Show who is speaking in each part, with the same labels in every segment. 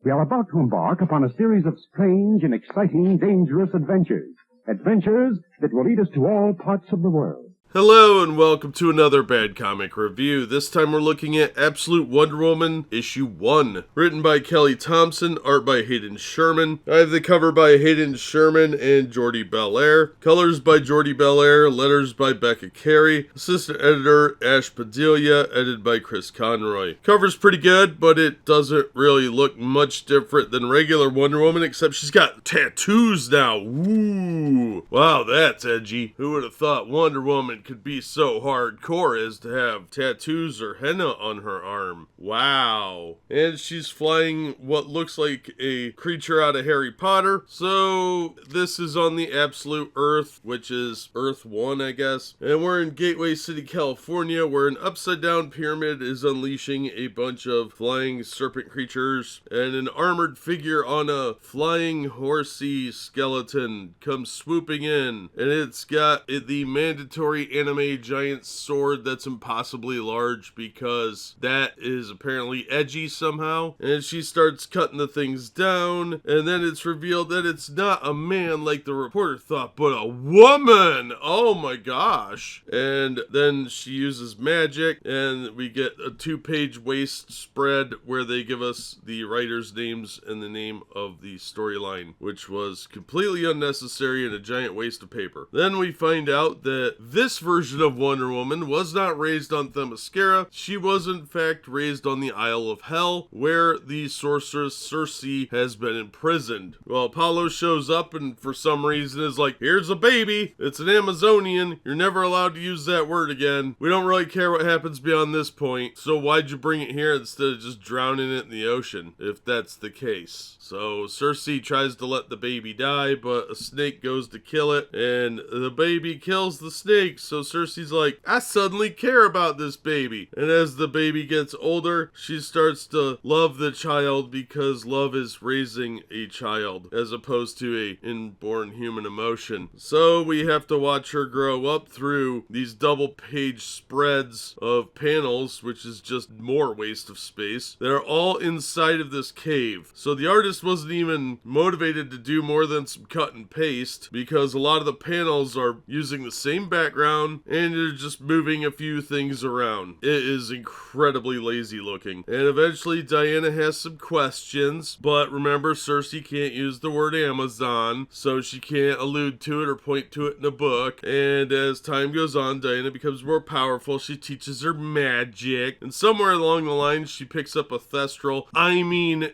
Speaker 1: We are about to embark upon a series of strange and exciting, dangerous adventures. Adventures that will lead us to all parts of the world.
Speaker 2: Hello and welcome to another Bad Comic Review. This time we're looking at Absolute Wonder Woman, Issue 1. Written by Kelly Thompson, art by Hayden Sherman. I have the cover by Hayden Sherman and Jordie Bellaire. Colors by Jordie Bellaire, letters by Becca Carey. Assistant editor Ash Padilla, edited by Chris Conroy. Cover's pretty good, but it doesn't really look much different than regular Wonder Woman, except she's got tattoos now. Ooh. Wow, that's edgy. Who would have thought Wonder Woman could be so hardcore as to have tattoos or henna on her arm. Wow. And she's flying what looks like a creature out of Harry Potter. So this is on the Absolute Earth, which is Earth 1, I guess. And we're in Gateway City, California, where an upside down pyramid is unleashing a bunch of flying serpent creatures, and an armored figure on a flying horsey skeleton comes swooping in, and it's got the mandatory anime giant sword that's impossibly large because that is apparently edgy somehow. And she starts cutting the things down, and then it's revealed that it's not a man like the reporter thought, but a woman. Oh my gosh. And then she uses magic, and we get a 2-page waist spread where they give us the writers' names and the name of the storyline, which was completely unnecessary and a giant waste of paper. Then we find out that this version of Wonder Woman was not raised on Themyscira. She was in fact raised on the Isle of Hell, where the sorceress Circe has been imprisoned. Well, Apollo shows up and for some reason is like, here's a baby, it's an Amazonian, you're never allowed to use that word again. We don't really care what happens beyond this point, so why'd you bring it here instead of just drowning it in the ocean, if that's the case? So Circe tries to let the baby die, but a snake goes to kill it, and the baby kills the snake. So Circe's like, I suddenly care about this baby. And as the baby gets older, she starts to love the child because love is raising a child as opposed to a inborn human emotion. So we have to watch her grow up through these double-page spreads of panels, which is just more waste of space. They're all inside of this cave. So the artist wasn't even motivated to do more than some cut and paste because a lot of the panels are using the same background and they're just moving a few things around. It is incredibly lazy looking. And eventually Diana has some questions, but remember, Circe can't use the word Amazon, so she can't allude to it or point to it in a book. And as time goes on, Diana becomes more powerful. She teaches her magic, and somewhere along the line she picks up a Thestral,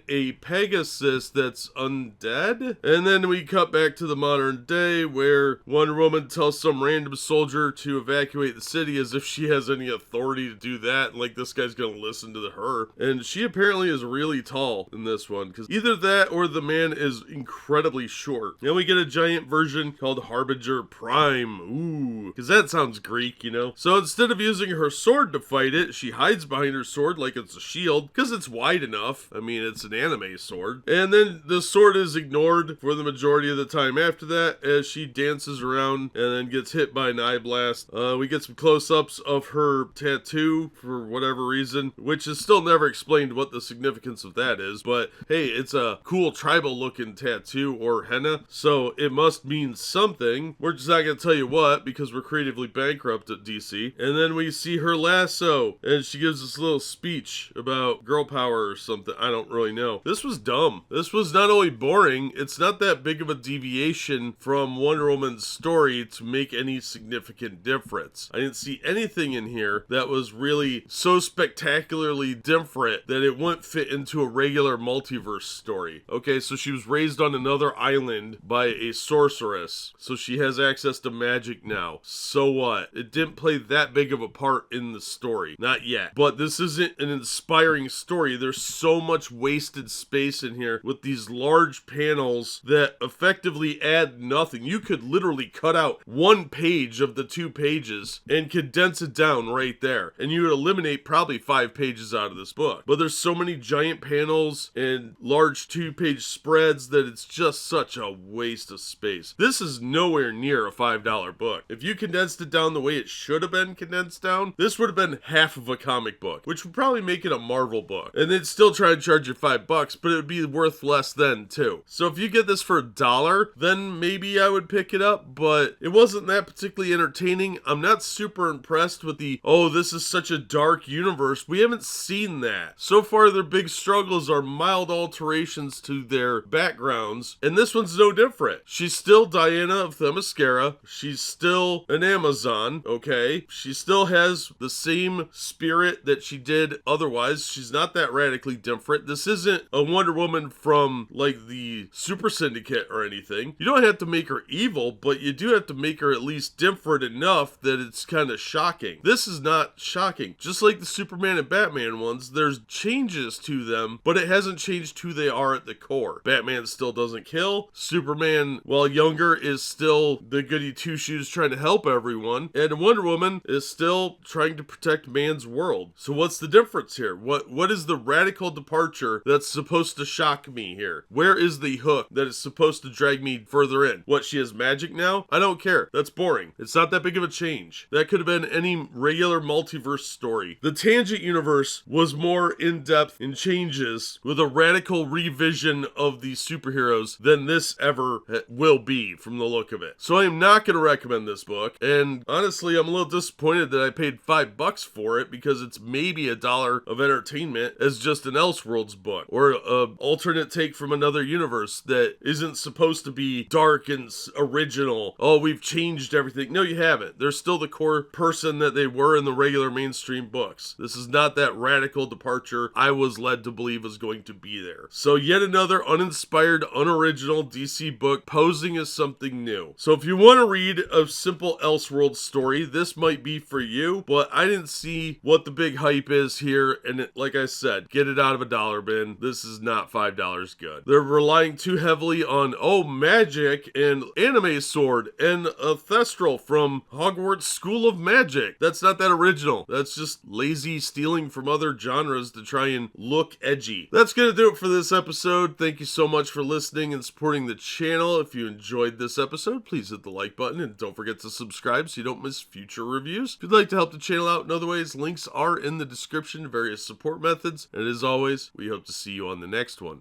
Speaker 2: a Pegasus that's undead. And then we cut back to the modern day where Wonder Woman tells some random soldier to evacuate the city as if she has any authority to do that, and like this guy's gonna listen to her. And she apparently is really tall in this one, because either that or the man is incredibly short. Then we get a giant version called Harbinger Prime. Ooh, because that sounds Greek, you know? So instead of using her sword to fight it, she hides behind her sword like it's a shield, because it's wide enough. I mean, it's an anime sword. And then the sword is ignored for the majority of the time after that as she dances around and then gets hit by an eye blast. We get some close-ups of her tattoo for whatever reason, which is still never explained what the significance of that is, but hey, it's a cool tribal-looking tattoo or henna, so it must mean something. We're just not gonna tell you what because we're creatively bankrupt at DC. And then we see her lasso, and she gives this little speech about girl power or something. I don't really know. This was dumb. This was not only boring, it's not that big of a deviation from Wonder Woman's story to make any significant difference. I didn't see anything in here that was really so spectacularly different that it wouldn't fit into a regular multiverse story. Okay, so she was raised on another island by a sorceress, so she has access to magic now. So what? It didn't play that big of a part in the story. Not yet. But this isn't an inspiring story. There's so much wasted space in here with these large panels that effectively add nothing. You could literally cut out one page of the 2 pages and condense it down right there. And you would eliminate probably 5 pages out of this book. But there's so many giant panels and large 2-page spreads that it's just such a waste of space. This is nowhere near a $5 book. If you condensed it down the way it should have been condensed down, this would have been half of a comic book, which would probably make it a Marvel book. And they'd still try to charge you $5, but it would be worth less then too. So if you get this for $1, then maybe I would pick it up, but it wasn't that particularly entertaining. I'm not super impressed with the, oh, this is such a dark universe. We haven't seen that. So far, their big struggles are mild alterations to their backgrounds, and this one's no different. She's still Diana of Themyscira. She's still an Amazon, okay? She still has the same spirit that she did otherwise. She's not that radically different. This isn't a Wonder Woman from, like, the Super Syndicate or anything. You don't have to make her evil, but you do have to make her at least different enough that it's kind of shocking. This is not shocking. Just like the Superman and Batman ones, there's changes to them, but it hasn't changed who they are at the core. Batman still doesn't kill. Superman, while younger, is still the goody two-shoes trying to help everyone. And Wonder Woman is still trying to protect man's world. So what's the difference here? What is the radical departure that's supposed to shock me here? Where is the hook that is supposed to drag me further in? What, she has magic now? I don't care. That's boring. It's not that big of a change. That could have been any regular multiverse story. The Tangent universe was more in-depth in changes with a radical revision of the superheroes than this ever will be from the look of it. So I am not going to recommend this book, and honestly, I'm a little disappointed that I paid $5 for it because it's maybe $1 of entertainment as just an Elseworlds book or an alternate take from another universe that isn't supposed to be dark and original. Oh, we've changed everything. No, you haven't. They're still the core person that they were in the regular mainstream books. This is not that radical departure I was led to believe was going to be there. So yet another uninspired, unoriginal DC book posing as something new. So if you want to read a simple Elseworlds story, this might be for you, but I didn't see what the big hype is here, and like I said, get it out of a dollar bin. This is not $5 good. They're relying too heavily on, oh, magic and anime sword and a Thestral from Hogwarts School of Magic. That's not that original. That's just lazy stealing from other genres to try and look edgy. That's gonna do it for this episode. Thank you so much for listening and supporting the channel. If you enjoyed this episode, please hit the like button and don't forget to subscribe so you don't miss future reviews. If you'd like to help the channel out in other ways, links are in the description, various support methods. And as always, we hope to see you on the next one.